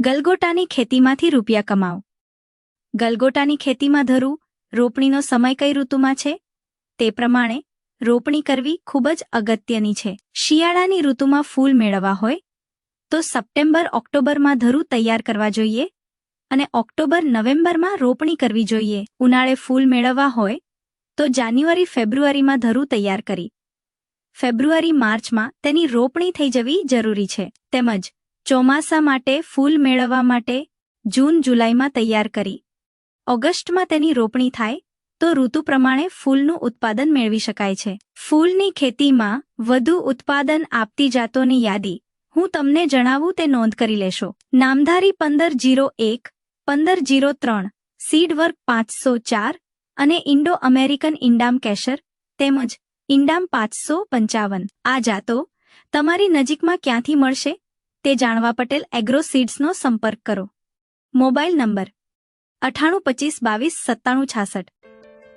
ગલગોટાની ખેતીમાંથી રૂપિયા કમાઓ. ગલગોટાની ખેતીમાં ધરું રોપણીનો સમય કઈ ઋતુમાં છે? તે પ્રમાણે રોપણી કરવી ખૂબ જ અગત્યની છે. શિયાળાની ઋતુમાં ફૂલ મેળવવા હોય તો સપ્ટેમ્બર-ઓક્ટોબરમાં ધરું તૈયાર કરવા જોઈએ અને ઓક્ટોબર-નવેમ્બરમાં રોપણી કરવી જોઈએ. ઉનાળે ફૂલ મેળવવા હોય તો જાન્યુઆરી-ફેબ્રુઆરીમાં ધરું તૈયાર કરી ફેબ્રુઆરી-માર્ચમાં તેની રોપણી થઈ જવી જરૂરી છે. તેમજ ચોમાસા માટે ફૂલ મેળવવા માટે જૂન-જુલાઈમાં તૈયાર કરી ઓગસ્ટમાં તેની રોપણી થાય તો ઋતુ પ્રમાણે ફૂલનું ઉત્પાદન મેળવી શકાય છે. ફૂલની ખેતીમાં વધુ ઉત્પાદન આપતી જાતોની યાદી હું તમને જણાવું તે નોંધ કરી લેશો. નામધારી 1501, 1503, સીડવર્ક 504 અને ઇન્ડો અમેરિકન ઇન્ડામ કેશર તેમજ ઇન્ડામ 555. આ જાતો તમારી નજીકમાં ક્યાંથી મળશે તે જાણવા પટેલ એગ્રો સીડ્સનો સંપર્ક કરો. Mobile number 9825229766.